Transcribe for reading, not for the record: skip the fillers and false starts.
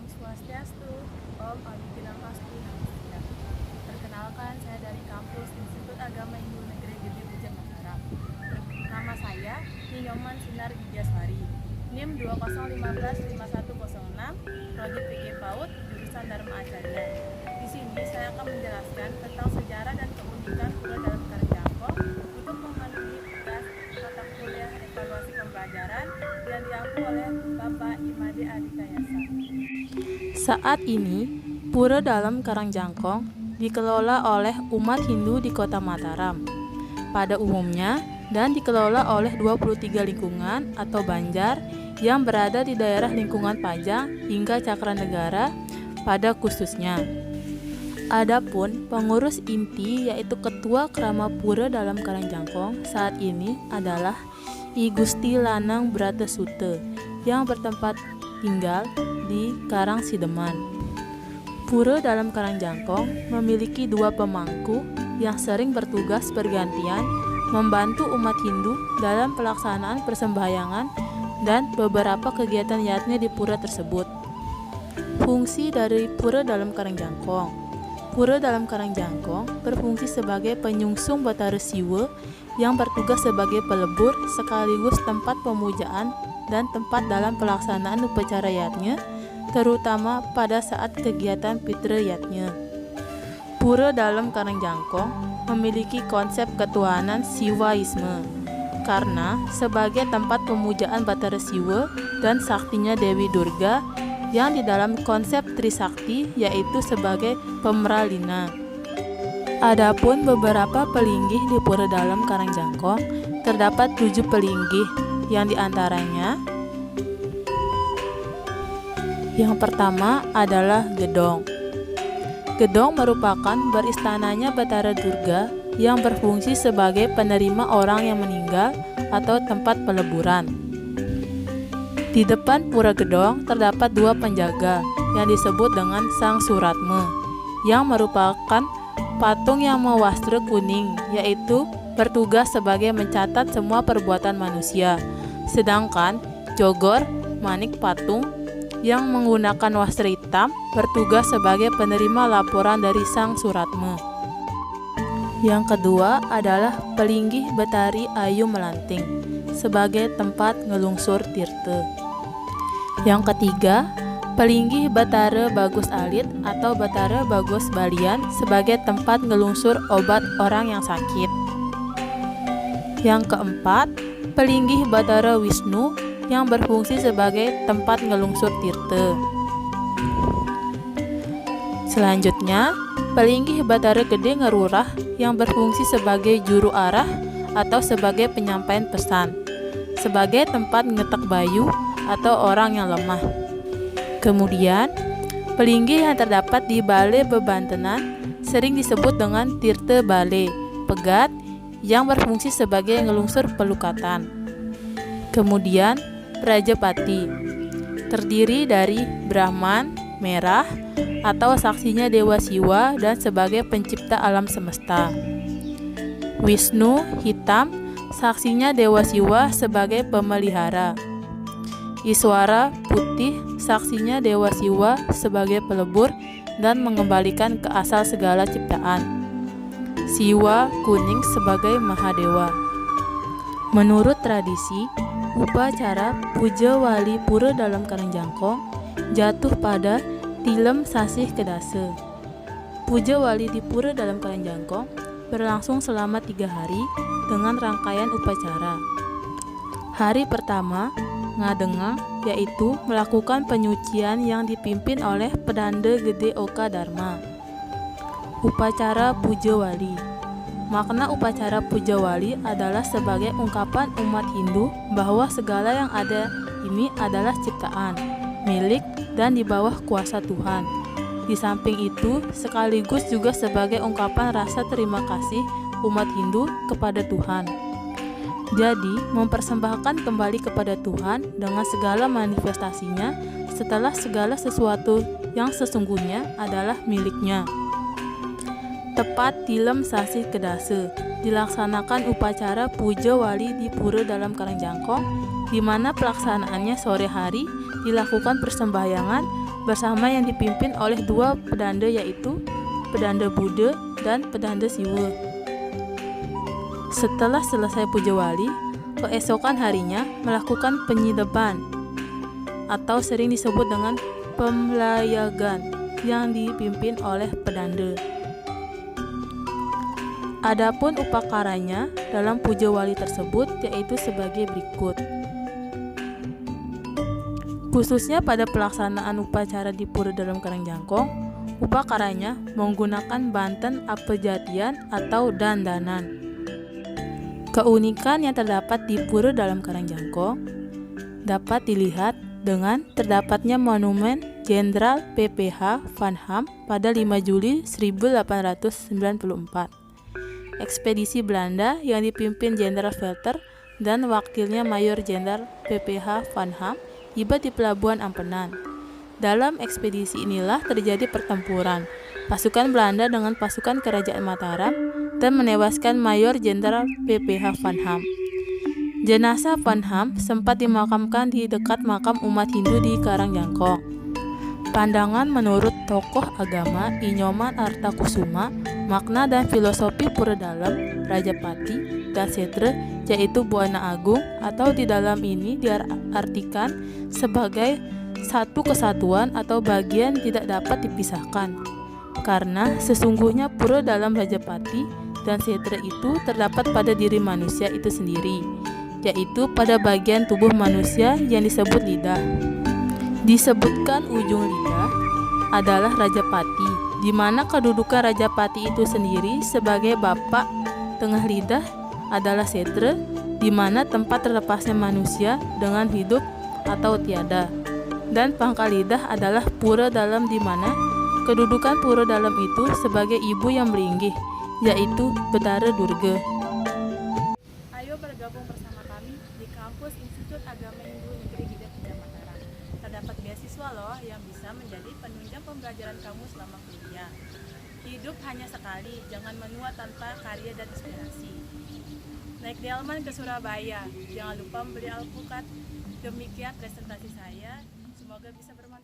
Swastiastu, Om Amitabha Pasti Namaskar. Perkenalkan, saya dari kampus Institut Agama Hindu Negeri Gede Puja Mataram. Nama saya Ninyoman Sinar Widyaswari, NIM 201551006, Prodi PG PAUD, jurusan Dharma Acarya. Di sini saya akan menjelaskan tentang sejarah dan keunikan Pura dalam Karangjangkong untuk memenuhi tugas mata kuliah evaluasi pembelajaran yang diampu oleh Bapak Imade Aditayasa. Saat ini, Pura dalam Karangjangkong dikelola oleh umat Hindu di Kota Mataram pada umumnya dan dikelola oleh 23 lingkungan atau banjar yang berada di daerah lingkungan Pajang hingga Cakranegara pada khususnya. Adapun pengurus inti yaitu Ketua Krama Pura dalam Karangjangkong saat ini adalah I Gusti Lanang Bratasute yang bertempat tinggal di Karang Sideman. Pura dalam Karangjangkong memiliki dua pemangku yang sering bertugas bergantian membantu umat Hindu dalam pelaksanaan persembahyangan dan beberapa kegiatan yatnya di pura tersebut. Fungsi dari Pura dalam Karangjangkong. Pura dalam Karangjangkong berfungsi sebagai penyungsung Batara Siwa yang bertugas sebagai pelebur sekaligus tempat pemujaan dan tempat dalam pelaksanaan upacara yatnya, terutama pada saat kegiatan Pitra yatnya. Pura dalam Karangjangkong memiliki konsep ketuhanan Siwaisme karena sebagai tempat pemujaan Batara Siwa dan saktinya Dewi Durga yang di dalam konsep Trisakti yaitu sebagai pemeralina. Adapun beberapa pelinggih di Pura dalam Karangjangkong terdapat 7 pelinggih yang diantaranya yang pertama adalah Gedong. Gedong merupakan beristananya Batara Durga yang berfungsi sebagai penerima orang yang meninggal atau tempat peleburan. Di depan Pura Gedong terdapat 2 penjaga yang disebut dengan Sang Suratme yang merupakan patung yang mewastra kuning yaitu bertugas sebagai mencatat semua perbuatan manusia. Sedangkan Jogor Manik Patung yang menggunakan wastra hitam bertugas sebagai penerima laporan dari Sang Suratme. Yang kedua adalah Pelinggih Betari Ayu Melanting sebagai tempat ngelungsur tirta. Yang ketiga, Pelinggih Batara Bagus Alit atau Batara Bagus Balian sebagai tempat ngelungsur obat orang yang sakit. Yang keempat, Pelinggih Batara Wisnu yang berfungsi sebagai tempat ngelungsur tirta. Selanjutnya, Pelinggih Batara Gede Ngerurah yang berfungsi sebagai juru arah atau sebagai penyampaian pesan, sebagai tempat ngetek bayu atau orang yang lemah. Kemudian, pelinggih yang terdapat di Bale Bebantenan sering disebut dengan Tirta Bale, Pegat, yang berfungsi sebagai ngelungsur pelukatan. Kemudian, Prajapati, terdiri dari Brahman, merah, atau saksinya Dewa Siwa dan sebagai pencipta alam semesta. Wisnu, hitam, saksinya Dewa Siwa sebagai pemelihara. Iswara, putih, saksinya Dewa Siwa sebagai pelebur dan mengembalikan ke asal segala ciptaan. Siwa, kuning sebagai Mahadewa. Menurut tradisi, upacara puja wali Pura dalam Karangjangkong jatuh pada Tilem Sasih Kedasa. Puja wali di Pura dalam Karangjangkong berlangsung selama 3 hari dengan rangkaian upacara. Hari pertama, Ngadengang, yaitu melakukan penyucian yang dipimpin oleh Pedanda Gede Oka Dharma. Upacara Puja Wali. Makna upacara Puja Wali adalah sebagai ungkapan umat Hindu bahwa segala yang ada ini adalah ciptaan, milik, dan di bawah kuasa Tuhan. Di samping itu, sekaligus juga sebagai ungkapan rasa terima kasih umat Hindu kepada Tuhan. Jadi, mempersembahkan kembali kepada Tuhan dengan segala manifestasinya setelah segala sesuatu yang sesungguhnya adalah miliknya. Tepat Tilem Sasih Kedasa, dilaksanakan upacara puja wali di Pura dalam Karangjangkong, di mana pelaksanaannya sore hari dilakukan persembahyangan bersama yang dipimpin oleh dua pedanda, yaitu pedanda Buddha dan pedanda Siwa. Setelah selesai puja wali, keesokan harinya melakukan penyideban atau sering disebut dengan pembelayagan yang dipimpin oleh pedanda. Adapun upakaranya dalam puja wali tersebut yaitu sebagai berikut. Khususnya pada pelaksanaan upacara di Pura Dalam Karangjangkong, upakaranya menggunakan banten apejatian atau dandanan. Keunikan yang terdapat di Pura Dalam Karangjangkong dapat dilihat dengan terdapatnya monumen Jenderal PPH Van Ham pada 5 Juli 1894. Ekspedisi Belanda yang dipimpin Jenderal Velter dan wakilnya Mayor Jenderal PPH Van Ham tiba di Pelabuhan Ampenan. Dalam ekspedisi inilah terjadi pertempuran pasukan Belanda dengan pasukan Kerajaan Mataram dan menewaskan Mayor Jenderal PPH Van Ham. Jenazah Van Ham sempat dimakamkan di dekat makam umat Hindu di Karangjangkong. Pandangan menurut tokoh agama Inyoman Artakusuma, makna dan filosofi Pura Dalam, Rajapati, dan Setre yaitu Buana Agung atau di dalam ini diartikan sebagai satu kesatuan atau bagian tidak dapat dipisahkan. Karena sesungguhnya Pura Dalam Rajapati dan Setre itu terdapat pada diri manusia itu sendiri, yaitu pada bagian tubuh manusia yang disebut lidah. Disebutkan ujung lidah adalah Rajapati, di mana kedudukan Rajapati itu sendiri sebagai bapak. Tengah lidah adalah Setre, di mana tempat terlepasnya manusia dengan hidup atau tiada. Dan pangkal lidah adalah Pura Dalam, di mana kedudukan Pura Dalam itu sebagai ibu yang melinggih, yaitu Betara Durga. Ayo bergabung bersama kami di kampus Institut Agama Hindu Negeri Hidayat Mataram. Terdapat beasiswa loh yang bisa menjadi penunjang pembelajaran kamu selama kuliah. Hidup hanya sekali, jangan menua tanpa karya dan inspirasi. Naik delman ke Surabaya, jangan lupa membeli alpukat. Demikian presentasi saya, semoga bisa bermanfaat.